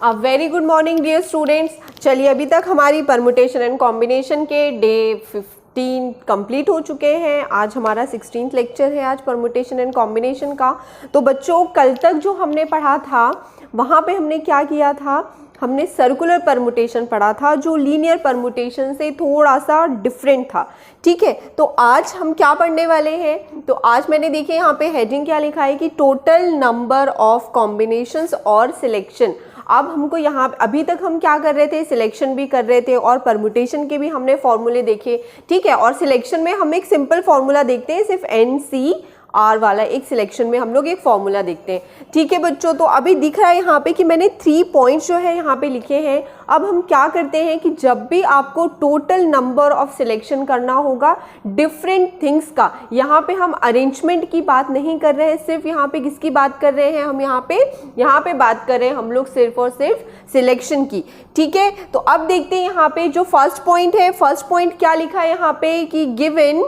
Very good morning dear students. चलिए अभी तक हमारी परमुटेशन एंड कॉम्बिनेशन के डे 15 कंप्लीट हो चुके हैं। आज हमारा 16th लेक्चर है आज परमुटेशन एंड कॉम्बिनेशन का। तो बच्चों कल तक जो हमने पढ़ा था वहाँ पे हमने क्या किया था, हमने सर्कुलर परमुटेशन पढ़ा था जो लीनियर परमुटेशन से थोड़ा सा डिफरेंट था। ठीक है, तो आज हम क्या पढ़ने वाले हैं, तो आज मैंने देखिए यहाँ पे हेडिंग क्या लिखा है कि टोटल नंबर ऑफ कॉम्बिनेशंस और सिलेक्शन। अब हमको यहाँ अभी तक हम क्या कर रहे थे, सिलेक्शन भी कर रहे थे और परमुटेशन के भी हमने फॉर्मूले देखे। ठीक है, और सिलेक्शन में हम एक सिंपल फॉर्मूला देखते हैं, सिर्फ NCR वाला एक सिलेक्शन में हम लोग एक फॉर्मूला देखते हैं। ठीक है बच्चों, तो अभी दिख रहा है यहाँ पे कि मैंने 3 पॉइंट्स जो है यहाँ पे लिखे हैं। अब हम क्या करते हैं कि जब भी आपको टोटल नंबर ऑफ सिलेक्शन करना होगा डिफरेंट थिंग्स का, यहाँ पे हम अरेंजमेंट की बात नहीं कर रहे हैं, सिर्फ यहाँ पे किसकी बात कर रहे हैं, हम यहाँ पे बात कर रहे हैं हम लोग सिर्फ और सिर्फ सिलेक्शन की। ठीक है, तो अब देखते हैं यहाँ पे जो फर्स्ट पॉइंट है, फर्स्ट पॉइंट क्या लिखा है यहाँ पे कि given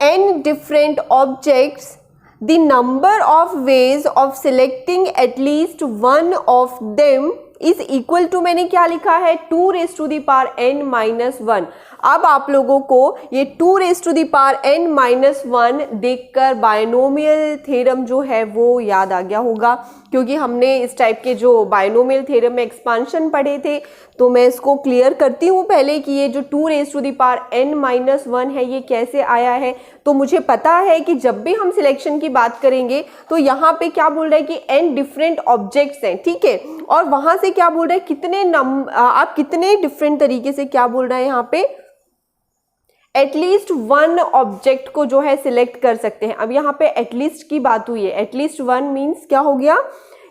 n different objects, the number of ways of selecting at least one of them is equal to, मैंने क्या लिखा है 2 raised to the power n minus 1। अब आप लोगों को ये 2 raised to the power n minus 1 देखकर बायनोमियल थ्योरम जो है वो याद आ गया होगा, क्योंकि हमने इस टाइप के जो बायनोमियल थ्योरम में एक्सपांशन पढ़े थे। तो मैं इसको क्लियर करती हूँ पहले कि ये जो 2 raised to the power n minus 1 है ये कैसे आया है। तो मुझे पता है कि जब भी हम सिलेक्शन की बात करेंगे तो यहाँ पे क्या बोल रहा है कि n डिफरेंट ऑब्जेक्ट्स हैं। ठीक है, और वहां से क्या बोल रहा है कितने आप कितने डिफरेंट तरीके से क्या बोल रहा है यहाँ पे एटलीस्ट वन ऑब्जेक्ट को जो है सिलेक्ट कर सकते हैं। अब यहाँ पे एटलीस्ट की बात हुई है, एटलीस्ट वन मीन्स क्या हो गया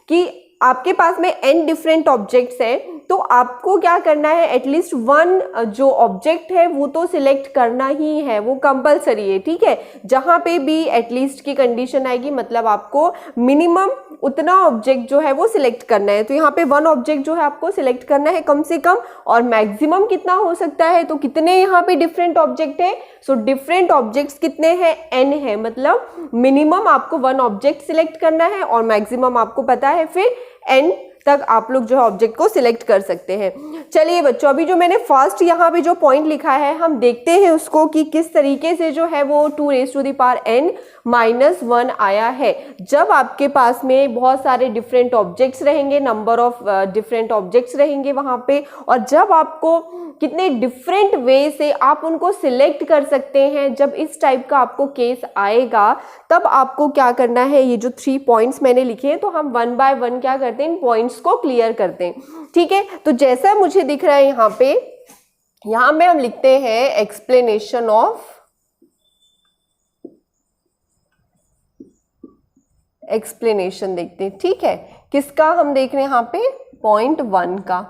कि आपके पास में n डिफरेंट ऑब्जेक्ट्स हैं, तो आपको क्या करना है एटलीस्ट वन जो ऑब्जेक्ट है वो तो सिलेक्ट करना ही है, वो कंपलसरी है। ठीक है, जहाँ पे भी एटलीस्ट की कंडीशन आएगी मतलब आपको मिनिमम उतना ऑब्जेक्ट जो है वो सिलेक्ट करना है। तो यहाँ पे वन ऑब्जेक्ट जो है आपको सिलेक्ट करना है कम से कम, और मैक्सिमम कितना हो सकता है, तो कितने यहाँ पे डिफरेंट ऑब्जेक्ट है, सो डिफरेंट ऑब्जेक्ट्स कितने हैं n है, मतलब मिनिमम आपको वन ऑब्जेक्ट सिलेक्ट करना है और मैक्सिमम आपको पता है फिर n तक आप लोग जो है ऑब्जेक्ट को सिलेक्ट कर सकते हैं। चलिए बच्चों, अभी जो मैंने फर्स्ट यहाँ पे जो पॉइंट लिखा है हम देखते हैं उसको कि किस तरीके से जो है वो 2 raised to the power n minus 1 आया है। जब आपके पास में बहुत सारे डिफरेंट ऑब्जेक्ट्स रहेंगे, नंबर ऑफ डिफरेंट ऑब्जेक्ट्स रहेंगे वहाँ पे, और जब आपको कितने डिफरेंट वे से आप उनको सिलेक्ट कर सकते हैं, जब इस टाइप का आपको केस आएगा तब आपको क्या करना है, ये जो 3 पॉइंट्स मैंने लिखे हैं तो हम 1 by 1 क्या करते हैं, इन पॉइंट्स को क्लियर करते हैं। ठीक है, तो जैसा मुझे दिख रहा है यहाँ पे, यहाँ में हम लिखते हैं एक्सप्लेनेशन ऑफ एक्सप्लेनेशन देखते हैं। ठीक है, किसका हम देख रहे हैं यहाँ पे पॉइंट 1 का।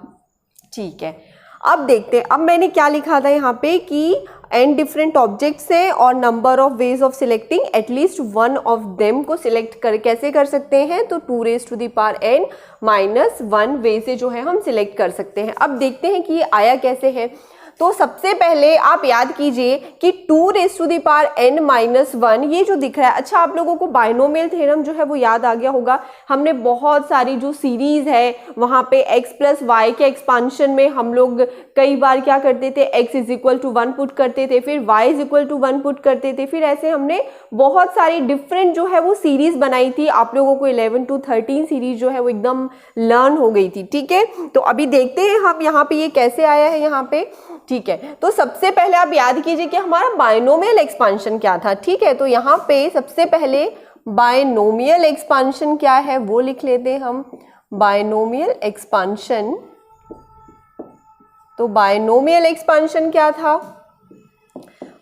ठीक है, अब देखते हैं, अब मैंने क्या लिखा था यहाँ पे कि n डिफरेंट ऑब्जेक्ट्स है और number of ways of selecting at least one of them को सिलेक्ट कर कैसे कर सकते हैं, तो 2 raised to the power n minus 1 वे से जो है हम सिलेक्ट कर सकते हैं। अब देखते हैं कि ये आया कैसे है। तो सबसे पहले आप याद कीजिए कि 2 raised to the power n minus 1 ये जो दिख रहा है, अच्छा आप लोगों को बायनोमियल थ्योरम जो है वो याद आ गया होगा। हमने बहुत सारी जो सीरीज है वहाँ पे x प्लस वाई के एक्सपांशन में हम लोग कई बार क्या करते थे, x is equal to 1 put करते थे, फिर y is equal to 1 put करते थे, फिर ऐसे हमने बहुत सारी डिफरेंट जो है वो सीरीज बनाई थी। आप लोगों को 11 to 13 सीरीज जो है वो एकदम लर्न हो गई थी। ठीक है, तो अभी देखते हैं हम यहाँ पे ये कैसे आया है यहाँ पे। ठीक है, तो सबसे पहले आप याद कीजिए कि हमारा बायनोमियल एक्सपांशन क्या था। ठीक है, तो यहाँ पे सबसे पहले बायनोमियल एक्सपांशन क्या है वो लिख लेते हैं हम, बायनोमियल एक्सपांशन। तो बायनोमियल एक्सपांशन क्या था,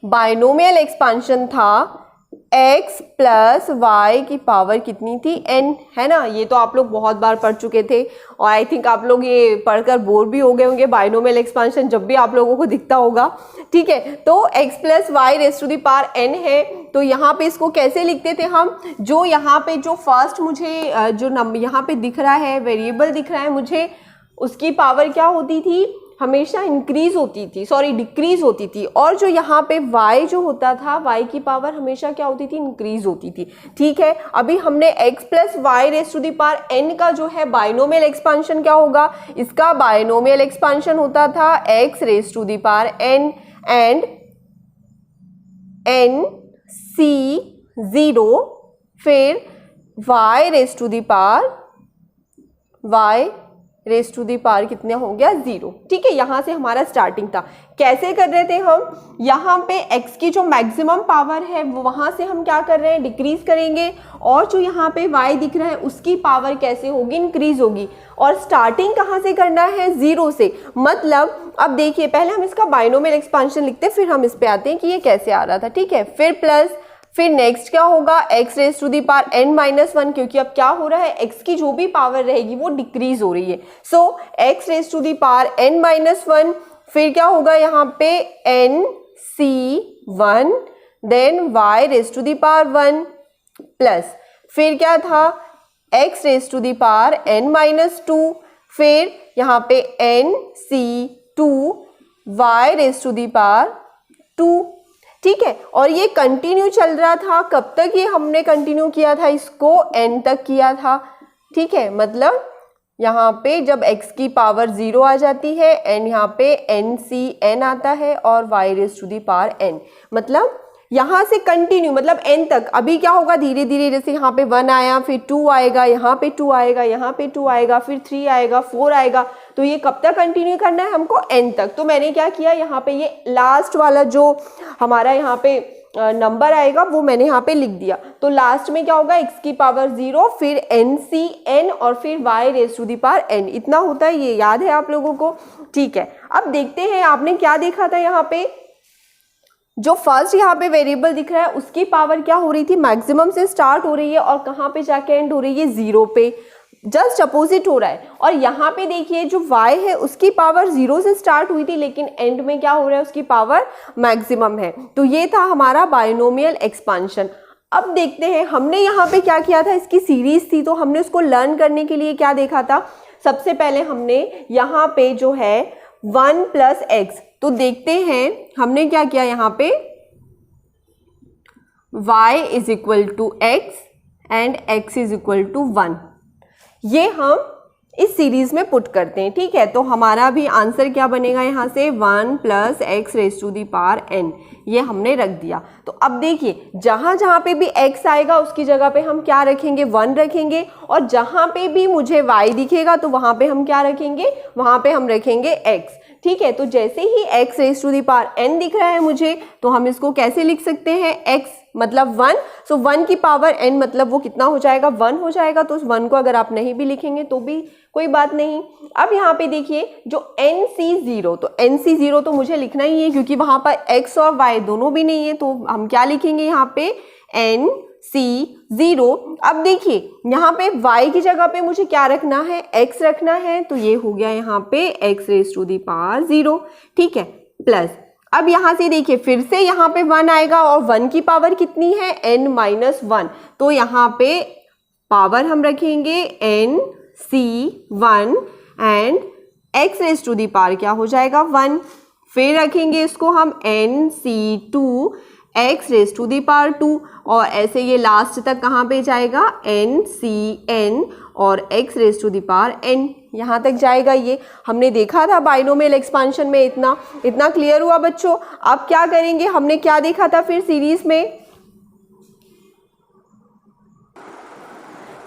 बायनोमियल एक्सपांशन था x प्लस वाई की पावर कितनी थी n, है ना। ये तो आप लोग बहुत बार पढ़ चुके थे और आई थिंक आप लोग ये पढ़कर बोर भी हो गए होंगे, बायनोमियल एक्सपांशन जब भी आप लोगों को दिखता होगा। ठीक है, तो x plus y raise to the power n है, तो यहाँ पे इसको कैसे लिखते थे हम, जो यहाँ पे जो फर्स्ट मुझे जो नंबर यहाँ पे दिख रहा है, वेरिएबल दिख रहा है मुझे, उसकी पावर क्या होती थी हमेशा इंक्रीज होती थी, सॉरी डिक्रीज होती थी, और जो यहाँ पे y जो होता था, y की पावर हमेशा क्या होती थी, इंक्रीज होती थी। ठीक है, अभी हमने x plus y raise to the power n का जो है बाइनोमियल एक्सपांशन क्या होगा, इसका बाइनोमियल एक्सपांशन होता था x raise to the power n and nc0 फिर y raise to the power कितने हो गया 0। ठीक है, यहां से हमारा स्टार्टिंग था। कैसे कर रहे थे हम, यहाँ पे x की जो मैक्सिमम पावर है वो वहां से हम क्या कर रहे हैं, डिक्रीज करेंगे, और जो यहाँ पे y दिख रहा है उसकी पावर कैसे होगी, इंक्रीज होगी। और स्टार्टिंग कहाँ से करना है, 0 से। मतलब अब देखिए, पहले हम इसका बाइनोमियल एक्सपांशन लिखते हैं, फिर हम इस पे आते हैं कि ये कैसे आ रहा था। ठीक है, फिर प्लस, फिर नेक्स्ट क्या होगा, x raise to the power n minus 1, क्योंकि अब क्या हो रहा है, x की जो भी पावर रहेगी वो डिक्रीज हो रही है। So x raise to the power n minus 1, फिर क्या होगा यहाँ पे nc1, then y raise to the power 1 plus, फिर क्या था x raise to the power n minus 2, फिर यहाँ पे nc2 y raise to the power 2। ठीक है, और ये कंटिन्यू चल रहा था, कब तक ये हमने कंटिन्यू किया था, इसको n तक किया था। ठीक है, मतलब यहाँ पे जब x की पावर 0 आ जाती है, n यहाँ पे nc(n) आता है और y raise to the power n, मतलब यहाँ से कंटिन्यू, मतलब n तक। अभी क्या होगा, धीरे धीरे, जैसे यहाँ पे 1 आया, फिर 2 आएगा, यहाँ पे 2 आएगा, यहाँ पे 2 आएगा, फिर 3 आएगा, 4 आएगा, तो ये कब तक कंटिन्यू करना है हमको, n तक। तो मैंने क्या किया, यहाँ पे ये लास्ट वाला जो हमारा यहाँ पे नंबर आएगा वो मैंने यहाँ पे लिख दिया। तो लास्ट में क्या होगा, x की पावर 0, फिर nc(n) और फिर y raise to the power n, इतना होता है, ये याद है आप लोगों को। ठीक है, अब देखते हैं आपने क्या देखा था, यहाँ पे जो फर्स्ट यहाँ पे वेरिएबल दिख रहा है उसकी पावर क्या हो रही थी, मैक्सिमम से स्टार्ट हो रही है और कहाँ पे जाके एंड हो रही है, 0 पे, जस्ट अपोजिट हो रहा है। और यहाँ पे देखिए जो y है उसकी पावर 0 से स्टार्ट हुई थी, लेकिन एंड में क्या हो रहा है, उसकी पावर मैक्सिमम है। तो ये था हमारा बाइनोमियल एक्सपांशन। अब देखते हैं हमने यहाँ पे क्या किया था, इसकी सीरीज थी, तो हमने उसको लर्न करने के लिए क्या देखा था, सबसे पहले हमने यहाँ पे जो है 1 प्लस एक्स, तो देखते हैं हमने क्या किया, यहाँ पे y is equal to x and x is equal to 1, ये हम इस सीरीज में पुट करते हैं। ठीक है, तो हमारा भी आंसर क्या बनेगा, यहाँ से 1 plus x raise to the power n, ये हमने रख दिया। तो अब देखिए, जहाँ जहाँ पे भी x आएगा उसकी जगह पे हम क्या रखेंगे, 1 रखेंगे, और जहाँ पे भी मुझे y दिखेगा तो वहाँ पे हम क्या रखेंगे, वहाँ पे हम रखेंगे x। ठीक है, तो जैसे ही x raise to the power n दिख रहा है मुझे, तो हम इसको कैसे लिख सकते हैं, x मतलब 1, सो 1 की पावर n मतलब वो कितना हो जाएगा, 1 हो जाएगा। तो उस 1 को अगर आप नहीं भी लिखेंगे तो भी कोई बात नहीं। अब यहाँ पे देखिए जो nc0, तो nc0 तो मुझे लिखना ही है क्योंकि वहाँ पर x और y दोनों भी नहीं है, तो हम क्या लिखेंगे यहाँ पे nc0। अब देखिए यहाँ पे y की जगह पे मुझे क्या रखना है, x रखना है, तो ये हो गया यहाँ पे x raise to the power 0। ठीक है, प्लस अब यहाँ से देखिए फिर से यहाँ पे 1 आएगा, और 1 की पावर कितनी है, n माइनस 1, तो यहाँ पे पावर हम रखेंगे nc1 and x raise to the power क्या हो जाएगा 1, फिर रखेंगे इसको हम nc2 x raise to the power 2, और ऐसे ये लास्ट तक कहाँ पे जाएगा, ncn और x raise to the power n, यहाँ तक जाएगा। ये हमने देखा था बाइनोमियल एक्सपांशन में। इतना क्लियर हुआ बच्चों। अब क्या करेंगे, हमने क्या देखा था फिर सीरीज में।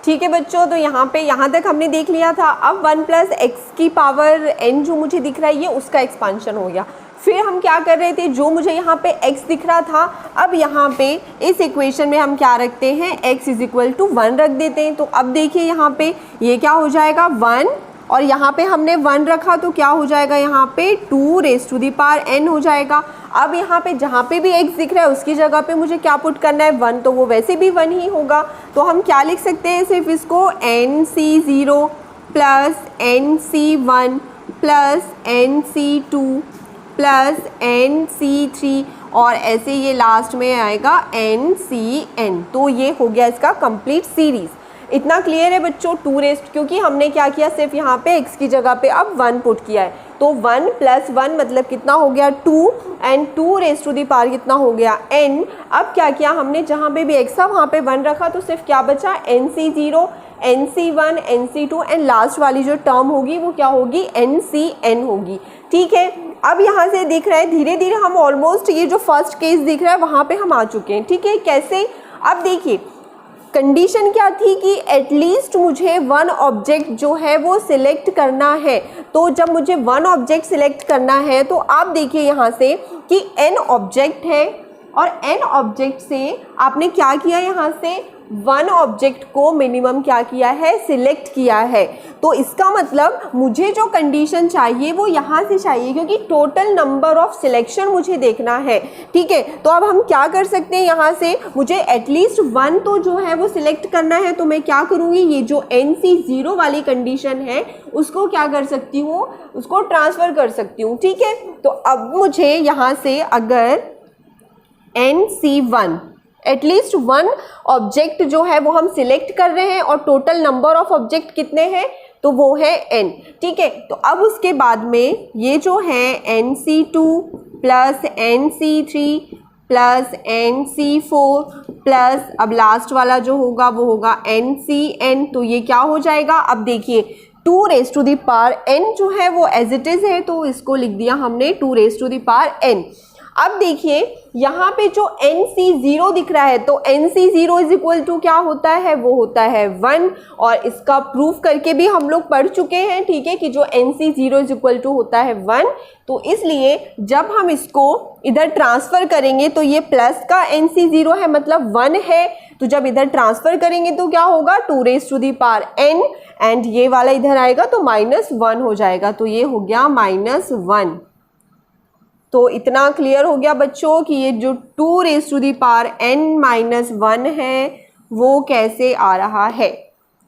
ठीक है बच्चों, तो यहाँ तक हमने देख लिया था। अब 1 प्लस एक्स की पावर n जो मुझे दिख रहा है ये उसका एक्सपांशन हो गया। फिर हम क्या कर रहे थे, जो मुझे यहाँ पे x दिख रहा था, अब यहाँ पे इस इक्वेशन में हम क्या रखते हैं, x इज इक्वल टू 1 रख देते हैं। तो अब देखिए यहाँ पे ये क्या हो जाएगा 1, और यहाँ पे हमने 1 रखा तो क्या हो जाएगा, यहाँ पे 2 raise to the power n हो जाएगा। अब यहाँ पे जहाँ पे भी x दिख रहा है उसकी जगह पे मुझे क्या पुट करना है, 1, तो वो वैसे भी 1 ही होगा। तो हम क्या लिख सकते हैं, सिर्फ इसको nc0 plus nc1 plus nc2 plus nc3, और ऐसे ये लास्ट में आएगा ncn। तो ये हो गया इसका कंप्लीट सीरीज। इतना क्लियर है बच्चों, 2 रेस्ट, क्योंकि हमने क्या किया, सिर्फ यहाँ पे x की जगह पे अब 1 पुट किया है। तो 1 + 1 मतलब कितना हो गया 2 and 2 raise to the power कितना हो गया n। अब क्या किया हमने, जहाँ पे भी x था वहाँ पे 1 रखा तो सिर्फ क्या बचा NC0, NC1, NC2 and last वाली जो टर्म होगी वो क्या होगी NCN होगी। ठीक है, अब यहाँ से दिख रहा है धीरे धीरे हम ऑलमोस्ट ये जो फर्स्ट केस दिख रहा है वहाँ पे हम आ चुके हैं। ठीक है, कैसे, अब देखिए कंडीशन क्या थी कि एटलीस्ट मुझे 1 ऑब्जेक्ट जो है वो सिलेक्ट करना है। तो जब मुझे 1 ऑब्जेक्ट सिलेक्ट करना है तो आप देखिए यहाँ से कि n ऑब्जेक्ट है और n ऑब्जेक्ट से आपने क्या किया, यहाँ से 1 ऑब्जेक्ट को मिनिमम क्या किया है, सिलेक्ट किया है। तो इसका मतलब मुझे जो कंडीशन चाहिए वो यहाँ से चाहिए, क्योंकि टोटल नंबर ऑफ सिलेक्शन मुझे देखना है। ठीक है, तो अब हम क्या कर सकते हैं, यहाँ से मुझे एटलीस्ट 1 तो जो है वो सिलेक्ट करना है, तो मैं क्या करूँगी, ये जो NC0 वाली कंडीशन है उसको क्या कर सकती हूँ, उसको ट्रांसफ़र कर सकती हूँ। ठीक है, तो अब मुझे यहाँ से अगर NC1 एटलीस्ट 1 ऑब्जेक्ट जो है वो हम सिलेक्ट कर रहे हैं और टोटल नंबर ऑफ ऑब्जेक्ट कितने हैं, तो वो है n। ठीक है, तो अब उसके बाद में ये जो है NC2 plus NC3 plus NC4 plus अब लास्ट वाला जो होगा वो होगा NCN। तो ये क्या हो जाएगा, अब देखिए 2 raise to the power n जो है वो एज इट इज़ है, तो इसको लिख दिया हमने 2 raise to the power n। अब देखिए यहाँ पे जो NC0 दिख रहा है, तो NC0 इज इक्वल टू क्या होता है, वो होता है 1, और इसका प्रूफ करके भी हम लोग पढ़ चुके हैं। ठीक है, कि जो NC0 इज इक्वल टू होता है 1, तो इसलिए जब हम इसको इधर ट्रांसफ़र करेंगे तो ये प्लस का NC0 है मतलब 1 है, तो जब इधर ट्रांसफ़र करेंगे तो क्या होगा 2 raise to the power n, and ये वाला इधर आएगा तो -1 हो जाएगा, तो ये हो गया -1। तो इतना क्लियर हो गया बच्चों कि ये जो 2 raise to the power n-1 है वो कैसे आ रहा है।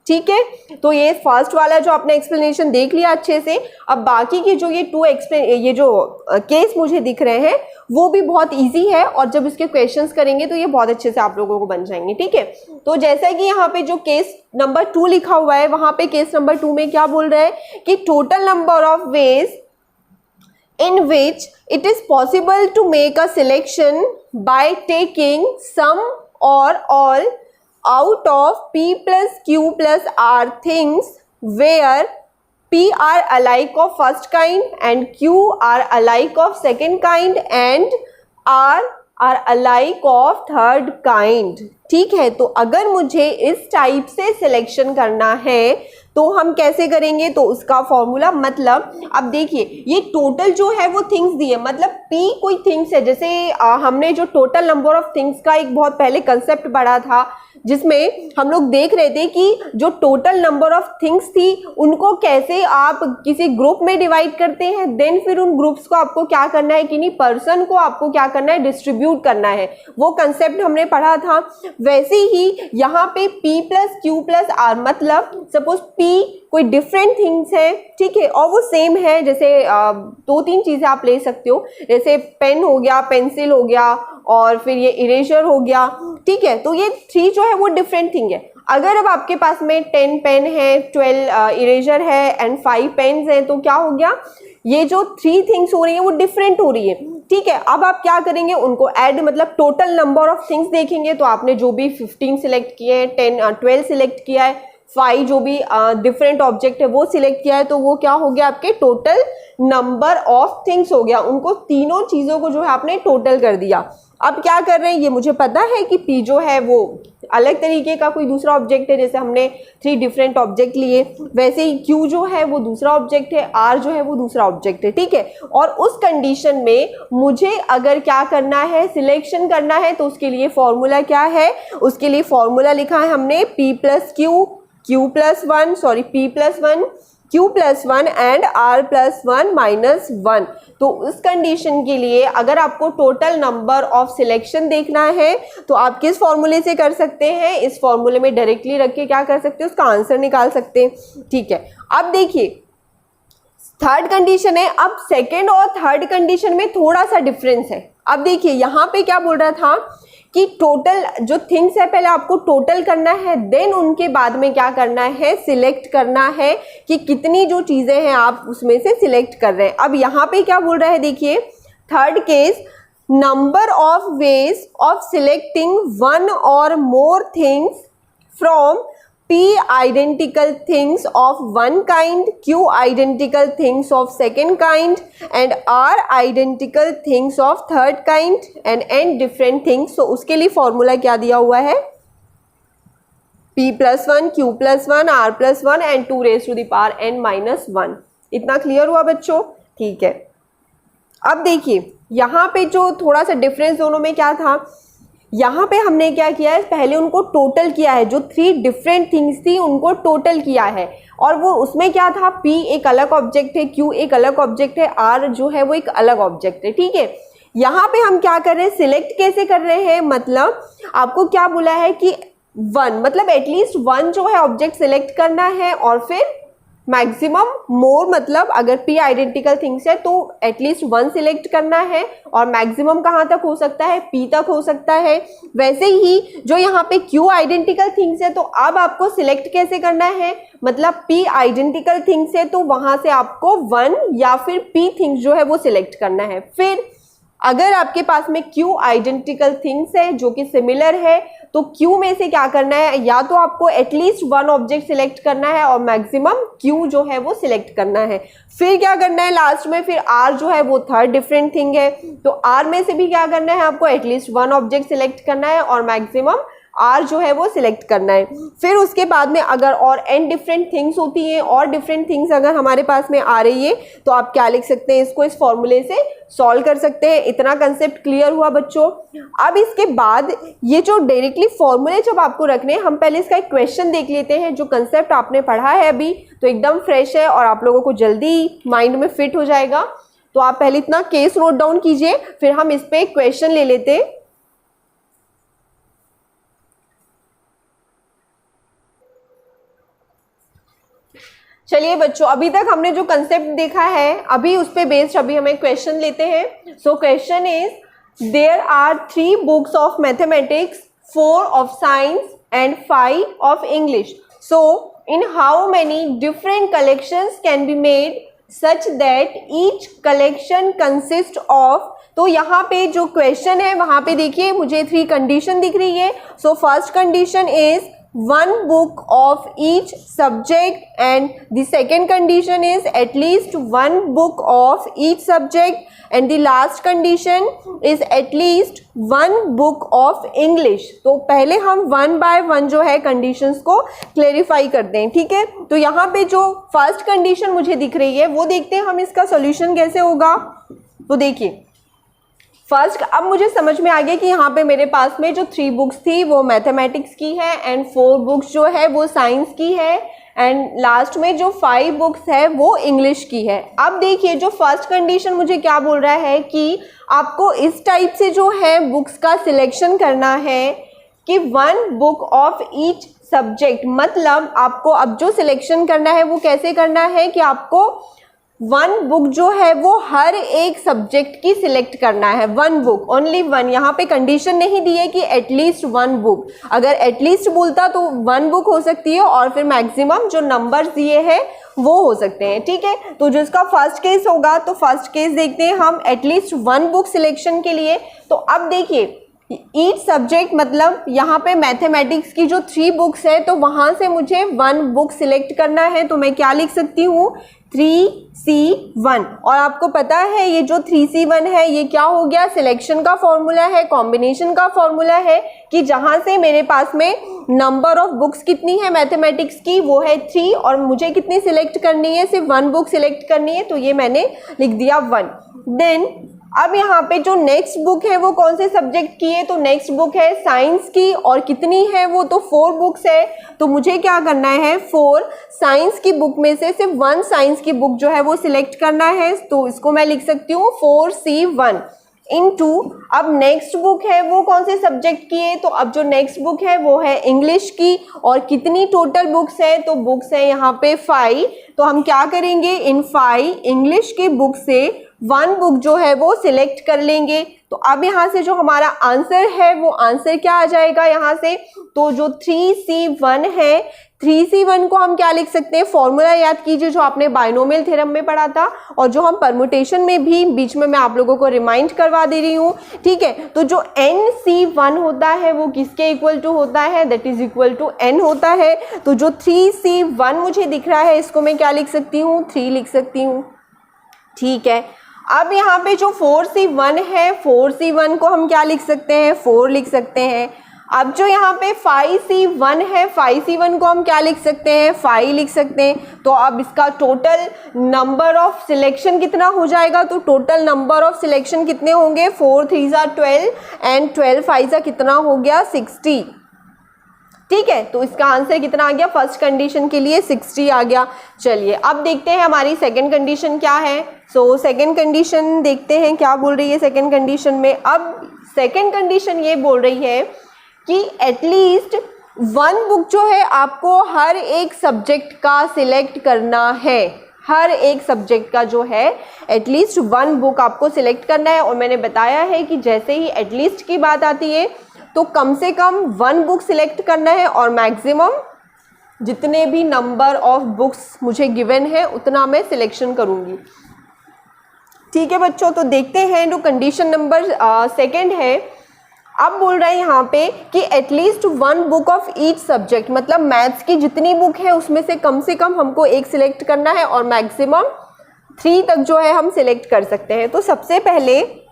ठीक है, तो ये फर्स्ट वाला जो आपने एक्सप्लेनेशन देख लिया अच्छे से। अब बाकी की जो ये जो केस मुझे दिख रहे हैं वो भी बहुत इजी है, और जब इसके क्वेश्चंस करेंगे तो ये बहुत अच्छे से आप लोगों को बन जाएंगे। ठीक है, तो जैसा कि यहाँ पे जो केस नंबर 2 लिखा हुआ है, वहाँ पे केस नंबर 2 में क्या बोल रहा है कि total number of veg in which it is possible to make a selection by taking some or all out of P plus Q plus R things where P are alike of first kind and Q are alike of second kind and R are alike of third kind। ठीक है, तो अगर मुझे इस type से selection करना है तो हम कैसे करेंगे, तो उसका फॉर्मूला, मतलब अब देखिए ये टोटल जो है वो थिंग्स दिए, मतलब P कोई थिंग्स है। जैसे हमने जो टोटल नंबर ऑफ थिंग्स का एक बहुत पहले कंसेप्ट पढ़ा था, जिसमें हम लोग देख रहे थे कि जो टोटल नंबर ऑफ थिंग्स थी उनको कैसे आप किसी ग्रुप में डिवाइड करते हैं, देन फिर उन ग्रुप्स को आपको क्या करना है, किन्हीं पर्सन को आपको क्या करना है, डिस्ट्रीब्यूट करना है। वो कंसेप्ट हमने पढ़ा था। वैसे ही यहाँ पे P plus Q plus R, मतलब सपोज P कोई डिफरेंट थिंग्स है, ठीक है, और वो सेम है। जैसे 2-3 चीज़ें आप ले सकते हो, जैसे पेन हो गया, पेंसिल हो गया, और फिर ये इरेजर हो गया। ठीक है, तो ये 3 जो है वो डिफरेंट थिंग है। अगर अब आपके पास में 10 पेन है, 12 इरेजर है एंड 5 पेन्स हैं, तो क्या हो गया, ये जो 3 थिंग्स हो रही है वो डिफरेंट हो रही है। ठीक है, अब आप क्या करेंगे, उनको ऐड, मतलब टोटल नंबर ऑफ थिंग्स देखेंगे, तो आपने जो भी 15 सिलेक्ट किए हैं, 12 सिलेक्ट किया है, 5 जो भी डिफरेंट ऑब्जेक्ट है वो सिलेक्ट किया है, तो वो क्या हो गया, आपके टोटल नंबर ऑफ थिंग्स हो गया। उनको तीनों चीज़ों को जो है आपने टोटल कर दिया। अब क्या कर रहे हैं, ये मुझे पता है कि P जो है वो अलग तरीके का कोई दूसरा ऑब्जेक्ट है, जैसे हमने 3 डिफरेंट ऑब्जेक्ट लिए, वैसे ही Q जो है वो दूसरा ऑब्जेक्ट है, R जो है वो दूसरा ऑब्जेक्ट है। ठीक है, और उस कंडीशन में मुझे अगर क्या करना है, सिलेक्शन करना है, तो उसके लिए फॉर्मूला क्या है, उसके लिए फॉर्मूला लिखा है हमने P plus Q, Q plus 1, sorry P plus 1, Q plus 1 and R plus 1 minus 1। तो उस कंडीशन के लिए अगर आपको टोटल नंबर ऑफ सिलेक्शन देखना है तो आप किस फॉर्मूले से कर सकते हैं, इस फॉर्मूले में डायरेक्टली रख के क्या कर सकते हैं, उसका आंसर निकाल सकते हैं। ठीक है, अब देखिए थर्ड कंडीशन है। अब सेकेंड और थर्ड कंडीशन में थोड़ा सा डिफरेंस है। अब देखिए यहाँ पे क्या बोल रहा था कि टोटल जो थिंग्स है पहले आपको टोटल करना है, देन उनके बाद में क्या करना है, सिलेक्ट करना है कि कितनी जो चीज़ें हैं आप उसमें से सिलेक्ट कर रहे हैं। अब यहाँ पे क्या बोल रहा है देखिए, third case, number of ways of selecting one और more things from P identical things of one kind, Q identical things of second kind, and R identical things of third kind, and N different things. So उसके लिए formula क्या दिया हुआ है, P+1, Q+1, R+1 and 2 raised to the power N-1। इतना clear हुआ बच्चों? ठीक है। अब देखिए यहाँ पे जो थोड़ा सा डिफरेंस दोनों में क्या था, यहाँ पे हमने क्या किया है, पहले उनको टोटल किया है, जो 3 डिफरेंट थिंग्स थी उनको टोटल किया है, और वो उसमें क्या था, P एक अलग ऑब्जेक्ट है, Q एक अलग ऑब्जेक्ट है, R जो है वो एक अलग ऑब्जेक्ट है। ठीक है, यहाँ पे हम क्या कर रहे हैं, सिलेक्ट कैसे कर रहे हैं, मतलब आपको क्या बोला है कि 1 मतलब एटलीस्ट 1 जो है ऑब्जेक्ट सिलेक्ट करना है, और फिर मैक्सिमम मोर मतलब अगर P आइडेंटिकल थिंग्स है तो एटलीस्ट 1 सिलेक्ट करना है, और मैक्सिमम कहाँ तक हो सकता है, P तक हो सकता है। वैसे ही जो यहाँ पे Q आइडेंटिकल थिंग्स है तो अब आपको सिलेक्ट कैसे करना है, मतलब P आइडेंटिकल थिंग्स है तो वहाँ से आपको 1 या फिर P थिंग्स जो है वो सिलेक्ट करना है। फिर अगर आपके पास में Q आइडेंटिकल थिंग्स है जो कि सिमिलर है तो Q में से क्या करना है, या तो आपको एटलीस्ट 1 ऑब्जेक्ट सिलेक्ट करना है और मैक्सिमम Q जो है वो सिलेक्ट करना है। फिर क्या करना है लास्ट में, फिर R जो है वो थर्ड डिफरेंट थिंग है, तो R में से भी क्या करना है, आपको एटलीस्ट 1 ऑब्जेक्ट सिलेक्ट करना है और मैक्सिमम R जो है वो सिलेक्ट करना है। फिर उसके बाद में अगर और n डिफरेंट थिंग्स होती हैं, और डिफरेंट थिंग्स अगर हमारे पास में आ रही है तो आप क्या लिख सकते हैं, इसको इस फॉर्मूले से सॉल्व कर सकते हैं। इतना कंसेप्ट क्लियर हुआ बच्चों? अब इसके बाद ये जो डायरेक्टली फॉर्मूले जब आपको रखने हैं, हम पहले इसका एक क्वेश्चन देख लेते हैं। जो कंसेप्ट आपने पढ़ा है अभी तो एकदम फ्रेश है और आप लोगों को जल्दी माइंड में फिट हो जाएगा। तो आप पहले इतना केस नोट डाउन कीजिए, फिर हम इस पर एक क्वेश्चन ले लेते हैं। चलिए बच्चों, अभी तक हमने जो कंसेप्ट देखा है अभी उस पे बेस्ड अभी हमें क्वेश्चन लेते हैं। So question is, there are 3 books of mathematics, 4 of science and 5 of English. So in how many different collections can be made such that each collection consist of. तो यहाँ पे जो क्वेश्चन है वहां पे देखिए मुझे 3 कंडीशन दिख रही है। So first condition is 1 book of each subject, and the second condition is at least 1 book of each subject, and the last condition is at least 1 book of English। तो पहले हम 1 by 1 जो है conditions को clarify करते हैं। ठीक है, तो यहाँ पे जो फर्स्ट कंडीशन मुझे दिख रही है वो देखते हैं हम इसका सॉल्यूशन कैसे होगा। तो देखिए फर्स्ट, अब मुझे समझ में आ गया कि यहाँ पे मेरे पास में जो 3 बुक्स थी वो मैथमेटिक्स की है, एंड 4 बुक्स जो है वो साइंस की है, एंड लास्ट में जो 5 बुक्स है वो इंग्लिश की है। अब देखिए जो फर्स्ट कंडीशन मुझे क्या बोल रहा है कि आपको इस टाइप से जो है बुक्स का सिलेक्शन करना है कि 1 बुक ऑफ ईच सब्जेक्ट, मतलब आपको अब जो सिलेक्शन करना है वो कैसे करना है कि आपको 1 बुक जो है वो हर एक सब्जेक्ट की सिलेक्ट करना है। 1 बुक, ओनली 1। यहाँ पे कंडीशन नहीं दी है कि एटलीस्ट 1 बुक, अगर एटलीस्ट बोलता तो 1 बुक हो सकती है और फिर मैक्सिमम जो नंबर्स दिए हैं वो हो सकते हैं। ठीक है, तो जो इसका फर्स्ट केस होगा, तो फर्स्ट केस देखते हैं हम एटलीस्ट 1 बुक सिलेक्शन के लिए। तो अब देखिए ईच सब्जेक्ट मतलब यहाँ पे मैथमेटिक्स की जो 3 बुक्स है तो वहाँ से मुझे 1 बुक सिलेक्ट करना है, तो मैं क्या लिख सकती हूँ, 3C1। और आपको पता है ये जो 3C1 है ये क्या हो गया, सिलेक्शन का फॉर्मूला है, कॉम्बिनेशन का फॉर्मूला है कि जहाँ से मेरे पास में नंबर ऑफ बुक्स कितनी है मैथमेटिक्स की वो है 3, और मुझे कितनी सिलेक्ट करनी है, सिर्फ 1 बुक सिलेक्ट करनी है, तो ये मैंने लिख दिया 1। देन अब यहाँ पे जो नेक्स्ट बुक है वो कौन से सब्जेक्ट की है, तो नेक्स्ट बुक है साइंस की, और कितनी है वो, तो 4 बुक्स है। तो मुझे क्या करना है, 4 साइंस की बुक में से सिर्फ 1 साइंस की बुक जो है वो सिलेक्ट करना है, तो इसको मैं लिख सकती हूँ 4C1 इनटू। अब नेक्स्ट बुक है वो कौन से सब्जेक्ट की है, तो अब जो नेक्स्ट बुक है वो है इंग्लिश की, और कितनी टोटल बुक्स है, तो बुक्स है यहाँ पे 5। तो हम क्या करेंगे, इन 5 इंग्लिश की बुक से 1 बुक जो है वो सिलेक्ट कर लेंगे। तो अब यहाँ से जो हमारा आंसर है वो आंसर क्या आ जाएगा यहाँ से, तो जो 3C1 है, 3C1 को हम क्या लिख सकते हैं, फॉर्मूला याद कीजिए जो आपने बाइनोमियल थ्योरम में पढ़ा था और जो हम परमुटेशन में भी बीच में मैं आप लोगों को रिमाइंड करवा दे रही हूँ, ठीक है। तो जो NC1 होता है वो किसके इक्वल टू होता है, that is equal to N होता है। तो जो 3C1 मुझे दिख रहा है इसको मैं क्या लिख सकती हूँ, 3 लिख सकती हूँ, ठीक है। अब यहाँ पे जो 4C1 है, 4C1 को हम क्या लिख सकते हैं, 4 लिख सकते हैं। अब जो यहाँ पे 5C1 है, 5C1 को हम क्या लिख सकते हैं, 5 लिख सकते हैं। तो अब इसका टोटल नंबर ऑफ सिलेक्शन कितना हो जाएगा, तो टोटल नंबर ऑफ सिलेक्शन कितने होंगे, 4 3 12 एंड 12 5 कितना हो गया, 60, ठीक है। तो इसका आंसर कितना आ गया, फर्स्ट कंडीशन के लिए 60 आ गया। चलिए अब देखते हैं हमारी सेकंड कंडीशन क्या है। सो सेकंड कंडीशन देखते हैं क्या बोल रही है सेकंड कंडीशन में। अब सेकंड कंडीशन ये बोल रही है कि एटलीस्ट 1 बुक जो है आपको हर एक सब्जेक्ट का सिलेक्ट करना है, हर एक सब्जेक्ट का जो है एटलीस्ट 1 बुक आपको सिलेक्ट करना है। और मैंने बताया है कि जैसे ही एटलीस्ट की बात आती है तो कम से कम 1 बुक सिलेक्ट करना है और मैक्सिमम जितने भी नंबर ऑफ बुक्स मुझे गिवन है उतना मैं सिलेक्शन करूँगी, ठीक है बच्चों। तो देखते हैं जो कंडीशन नंबर सेकंड है। अब बोल रहे हैं यहाँ पे कि at least 1 book of each subject, मतलब मैथ्स की जितनी बुक है उसमें से कम हमको एक सिलेक्ट करना है और मैक्सिमम 3 तक जो है हम सिलेक्ट कर सकते हैं। तो सबसे पहले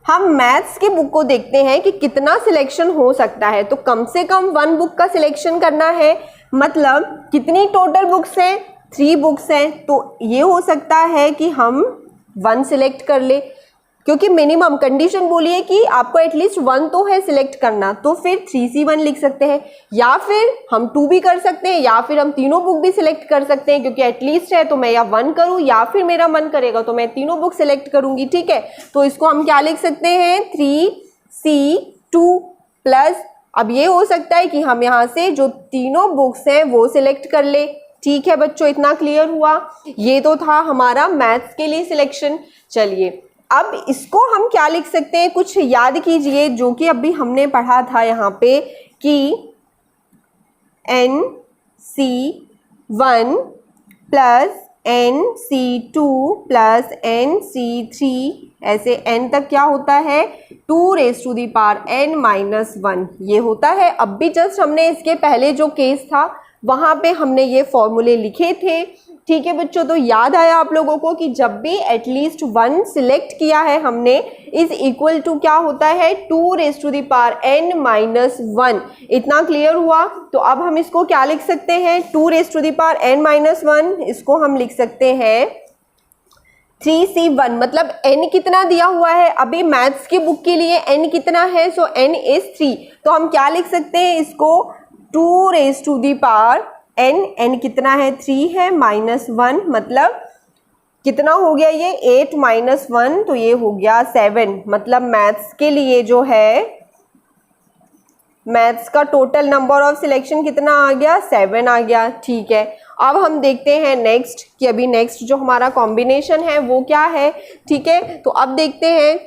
हम मैथ्स की बुक को देखते हैं कि कितना सिलेक्शन हो सकता है। तो कम से कम 1 बुक का सिलेक्शन करना है, मतलब कितनी टोटल बुक्स हैं, 3 बुक्स हैं। तो ये हो सकता है कि हम 1 सिलेक्ट कर ले, क्योंकि मिनिमम कंडीशन बोलिए कि आपको एटलीस्ट 1 तो है सिलेक्ट करना, तो फिर 3C1 लिख सकते हैं, या फिर हम 2 भी कर सकते हैं, या फिर हम तीनों बुक भी सिलेक्ट कर सकते हैं, क्योंकि एटलीस्ट है तो मैं या 1 करूं या फिर मेरा मन करेगा तो मैं तीनों बुक सिलेक्ट करूंगी, ठीक है। तो इसको हम क्या लिख सकते हैं, 3C2 प्लस, अब ये हो सकता है कि हम यहाँ से जो तीनों बुक्स हैं वो सिलेक्ट कर ले, ठीक है बच्चों, इतना क्लियर हुआ। ये तो था हमारा मैथ्स के लिए सिलेक्शन। चलिए अब इसको हम क्या लिख सकते हैं, कुछ याद कीजिए जो कि अभी हमने पढ़ा था यहाँ पे कि NC1 plus NC2 plus NC3 ऐसे n तक क्या होता है, 2n-1 ये होता है। अब भी जस्ट हमने इसके पहले जो केस था वहाँ पे हमने ये फॉर्मूले लिखे थे, ठीक है बच्चों। तो याद आया आप लोगों को कि जब भी एटलीस्ट 1 सिलेक्ट किया है हमने इज इक्वल टू क्या होता है, 2n-1, इतना क्लियर हुआ। तो अब हम इसको क्या लिख सकते हैं, 2n-1, इसको हम लिख सकते हैं 3C1, मतलब n कितना दिया हुआ है, अभी मैथ्स की बुक के लिए n कितना है, सो n इज 3। तो हम क्या लिख सकते हैं इसको, 2n कितना है, 3 है, -1, मतलब कितना हो गया ये 8 - 1, तो ये हो गया 7। मतलब मैथ्स के लिए जो है मैथ्स का टोटल नंबर ऑफ सिलेक्शन कितना आ गया, 7 आ गया, ठीक है। अब हम देखते हैं नेक्स्ट कि अभी नेक्स्ट जो हमारा कॉम्बिनेशन है वो क्या है, ठीक है। तो अब देखते हैं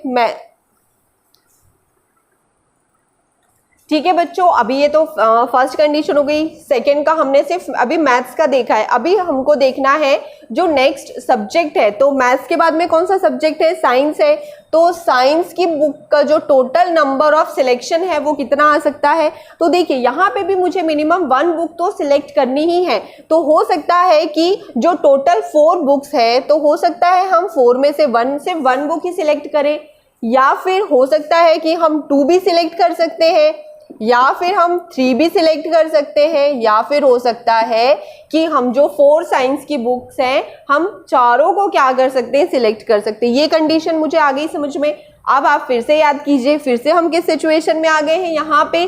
ठीक है बच्चों, अभी ये तो फर्स्ट कंडीशन हो गई। सेकंड का हमने सिर्फ अभी मैथ्स का देखा है, अभी हमको देखना है जो नेक्स्ट सब्जेक्ट है। तो मैथ्स के बाद में कौन सा सब्जेक्ट है, साइंस है। तो साइंस की बुक का जो टोटल नंबर ऑफ सिलेक्शन है वो कितना आ सकता है। तो देखिए यहाँ पे भी मुझे मिनिमम 1 बुक तो सिलेक्ट करनी ही है। तो हो सकता है कि जो टोटल 4 बुक्स है तो हो सकता है हम 4 में से 1 बुक ही सिलेक्ट करें, या फिर हो सकता है कि हम 2 भी सिलेक्ट कर सकते हैं, या फिर हम 3 भी सिलेक्ट कर सकते हैं, या फिर हो सकता है कि हम जो 4 साइंस की बुक्स हैं हम चारों को क्या कर सकते हैं, सिलेक्ट कर सकते हैं। ये कंडीशन मुझे आ गई समझ में। अब आप फिर से याद कीजिए, फिर से हम किस सिचुएशन में आ गए हैं। यहाँ पे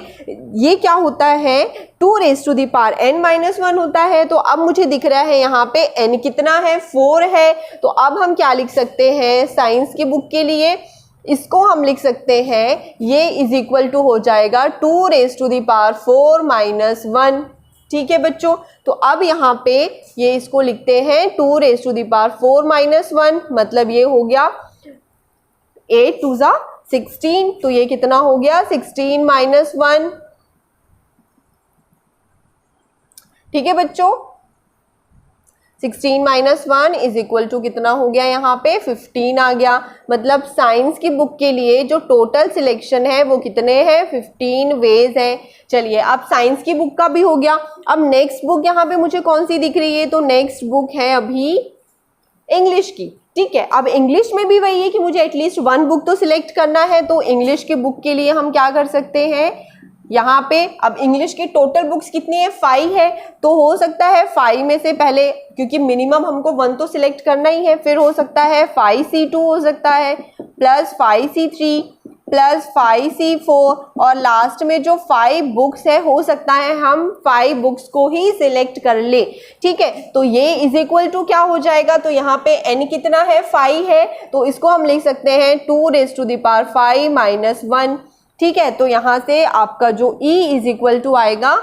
ये क्या होता है, 2n-1 होता है। तो अब मुझे दिख रहा है यहाँ पे n कितना है, 4 है। तो अब हम क्या लिख सकते हैं साइंस की बुक के लिए, इसको हम लिख सकते हैं, ये इज इक्वल टू हो जाएगा 2^4 - 1, ठीक है बच्चों। तो अब यहाँ पे ये इसको लिखते हैं 2^4 - 1, मतलब ये हो गया 8 2 ज़ा 16, तो ये कितना हो गया 16 माइनस 1। ठीक है बच्चों, 16 माइनस 1 इज इक्वल टू कितना हो गया, यहाँ पे 15 आ गया। मतलब साइंस की बुक के लिए जो टोटल सिलेक्शन है वो कितने हैं, 15 वेज हैं। चलिए अब साइंस की बुक का भी हो गया। अब नेक्स्ट बुक यहाँ पे मुझे कौन सी दिख रही है, तो नेक्स्ट बुक है अभी इंग्लिश की। ठीक है, अब इंग्लिश में भी वही है कि मुझे एटलीस्ट 1 बुक तो सिलेक्ट करना है। तो इंग्लिश की बुक के लिए हम क्या कर सकते हैं, यहाँ पे अब इंग्लिश की टोटल बुक्स कितनी है, 5 है। तो हो सकता है 5 में से पहले, क्योंकि मिनिमम हमको 1 तो सिलेक्ट करना ही है, फिर हो सकता है 5C2 हो सकता है, प्लस 5C3 प्लस 5C4, और लास्ट में जो 5 बुक्स है हो सकता है हम 5 बुक्स को ही सिलेक्ट कर ले। ठीक है, तो ये इज इक्वल टू क्या हो जाएगा, तो यहाँ पे n कितना है, 5 है, तो इसको हम लिख सकते हैं 2⁵ माइनस 1। ठीक है, तो यहाँ से आपका जो e इज इक्वल टू आएगा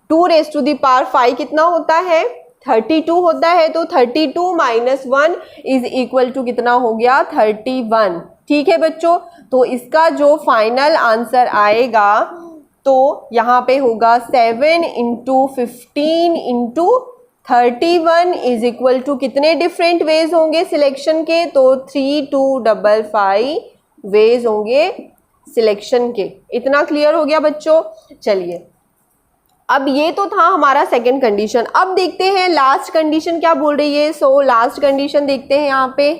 2⁵ कितना होता है, 32 होता है। तो 32 माइनस 1 इज इक्वल टू कितना हो गया, 31। ठीक है बच्चों, तो इसका जो फाइनल आंसर आएगा तो यहाँ पे होगा 7 into 15 into 31 is equal to कितने डिफरेंट वेज होंगे सिलेक्शन के, तो 3255 वेज होंगे सिलेक्शन के। इतना क्लियर हो गया बच्चों। चलिए अब ये तो था हमारा सेकंड कंडीशन। अब देखते हैं लास्ट कंडीशन क्या बोल रही है। सो लास्ट कंडीशन देखते हैं यहाँ पे,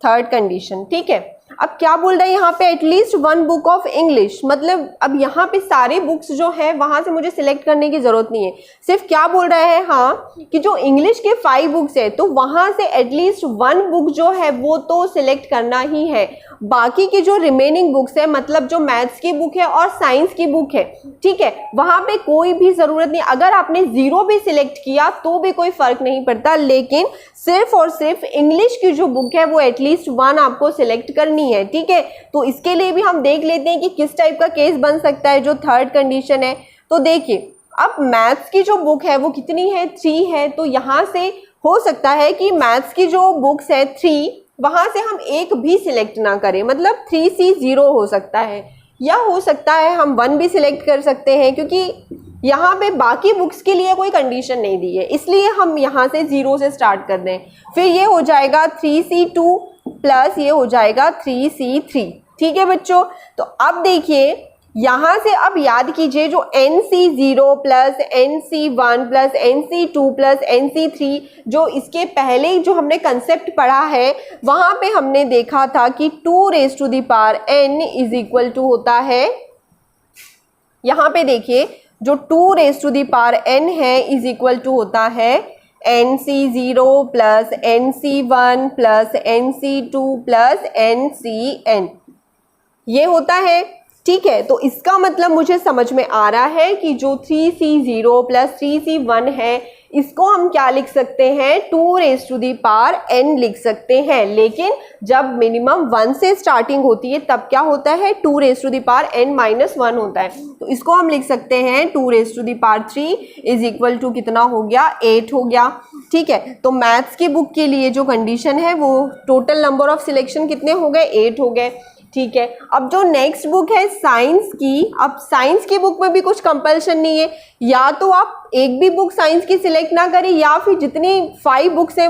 थर्ड कंडीशन। ठीक है, अब क्या बोल रहा है यहाँ पे, एटलीस्ट 1 बुक ऑफ इंग्लिश। मतलब अब यहाँ पे सारे बुक्स जो है वहां से मुझे सिलेक्ट करने की जरूरत नहीं है, सिर्फ क्या बोल रहा है, हाँ कि जो इंग्लिश के 5 बुक्स है तो वहां से एटलीस्ट 1 बुक जो है वो तो सिलेक्ट करना ही है। बाकी की जो रिमेनिंग बुक्स है, मतलब जो मैथ्स की बुक है और साइंस की बुक है, ठीक है, वहां पे कोई भी जरूरत नहीं। अगर आपने 0 भी सिलेक्ट किया तो भी कोई फर्क नहीं पड़ता, लेकिन सिर्फ और सिर्फ इंग्लिश की जो बुक है वो एटलीस्ट 1 आपको सिलेक्ट करनी है। ठीक है, तो इसके लिए भी हम देख लेते हैं कि किस टाइप का केस बन सकता है जो थर्ड कंडीशन है। तो देखिए अब मैथ्स की जो बुक है वो कितनी है, 3 है। तो यहाँ से हो सकता है कि मैथ्स की जो बुक्स है 3, वहां से हम एक भी सिलेक्ट ना करें, मतलब 3C0 हो सकता है, या हो सकता है हम 1 भी सिलेक्ट कर सकते हैं, क्योंकि यहाँ पे बाकी बुक्स के लिए कोई कंडीशन नहीं दी है, इसलिए हम यहाँ से 0 से स्टार्ट कर दें। फिर ये हो जाएगा 3C2 प्लस ये हो जाएगा 3C3। ठीक है बच्चों, तो अब देखिए यहाँ से अब याद कीजिए जो NC0 plus NC1 plus NC2 plus NC3, जो इसके पहले जो हमने कंसेप्ट पढ़ा है वहाँ पे हमने देखा था कि 2⁻n इज इक्वल टू होता है, यहाँ पे देखिए जो 2⁻n है इज इक्वल टू होता है NC0 plus NC1 plus NC2 plus NCn, ये होता है। ठीक है, तो इसका मतलब मुझे समझ में आ रहा है कि जो 3C0 प्लस 3C1 है इसको हम क्या लिख सकते हैं, 2⁻n लिख सकते हैं। लेकिन जब मिनिमम 1 से स्टार्टिंग होती है तब क्या होता है, 2⁻n माइनस 1 होता है। तो इसको हम लिख सकते हैं 2⁻3 इज इक्वल टू कितना हो गया, 8 हो गया। ठीक है, तो मैथ्स की बुक के लिए जो कंडीशन है वो टोटल नंबर ऑफ सिलेक्शन कितने हो गए, 8 हो गए। ठीक है, अब जो नेक्स्ट बुक है साइंस की, अब साइंस की बुक में भी कुछ कंपल्शन नहीं है, या तो आप एक भी बुक साइंस की सिलेक्ट ना करें या फिर जितनी 4 बुक्स है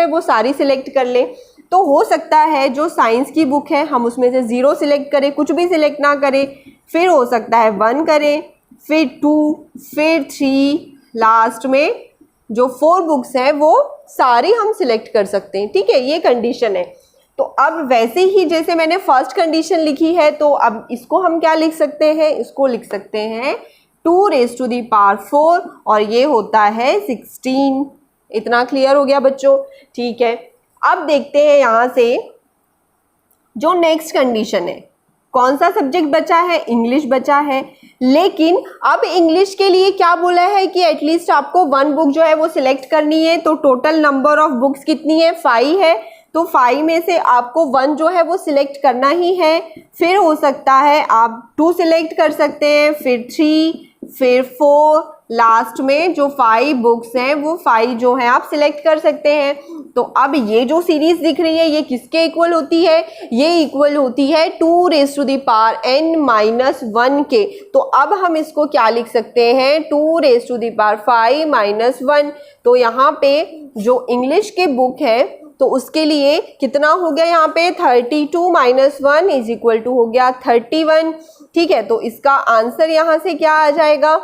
वो सारी सिलेक्ट कर लें। तो हो सकता है जो साइंस की बुक है हम उसमें से 0 सिलेक्ट करें, कुछ भी सिलेक्ट ना करें, फिर हो सकता है 1 करें, फिर 2, फिर 3, लास्ट में जो 4 बुक्स हैं वो सारी हम सिलेक्ट कर सकते हैं। ठीक है, ये कंडीशन है। तो अब वैसे ही जैसे मैंने फर्स्ट कंडीशन लिखी है, तो अब इसको हम क्या लिख सकते हैं, इसको लिख सकते हैं 2⁻4 और ये होता है 16। इतना क्लियर हो गया बच्चों। ठीक है, अब देखते हैं यहाँ से जो नेक्स्ट कंडीशन है, कौन सा सब्जेक्ट बचा है, इंग्लिश बचा है। लेकिन अब इंग्लिश के लिए क्या बोला है कि एटलीस्ट आपको 1 बुक जो है वो सिलेक्ट करनी है। तो टोटल नंबर ऑफ बुक्स कितनी है, 5 है। तो 5 में से आपको 1 जो है वो सिलेक्ट करना ही है। फिर हो सकता है आप 2 सिलेक्ट कर सकते हैं, फिर 3, फिर 4, लास्ट में जो 5 बुक्स हैं वो 5 जो है आप सिलेक्ट कर सकते हैं। तो अब ये जो सीरीज दिख रही है ये किसके इक्वल होती है, ये इक्वल होती है 2n-1 के। तो अब हम इसको क्या लिख सकते हैं, 2^5 - 1। तो यहाँ पे जो इंग्लिश के बुक है तो उसके लिए कितना हो गया, यहाँ पे 32 - 1 = हो गया 31। ठीक है, तो इसका आंसर यहाँ से क्या आ जाएगा,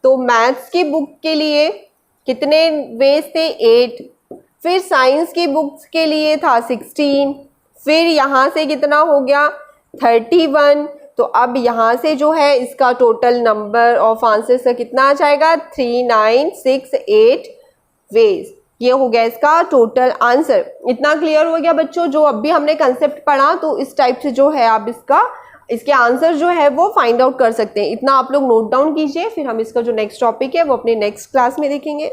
तो मैथ्स की बुक के लिए कितने वेज थे, 8। फिर साइंस की बुक्स के लिए था 16। फिर यहाँ से कितना हो गया 31। तो अब यहाँ से जो है इसका टोटल नंबर ऑफ आंसर्स का कितना आ जाएगा, 3968 वेज। ये हो गया इसका टोटल आंसर। इतना क्लियर हो गया बच्चों, जो अब भी हमने कंसेप्ट पढ़ा तो इस टाइप से जो है आप इसके आंसर जो है वो फाइंड आउट कर सकते हैं। इतना आप लोग नोट डाउन कीजिए, फिर हम इसका जो नेक्स्ट टॉपिक है वो अपने नेक्स्ट क्लास में देखेंगे।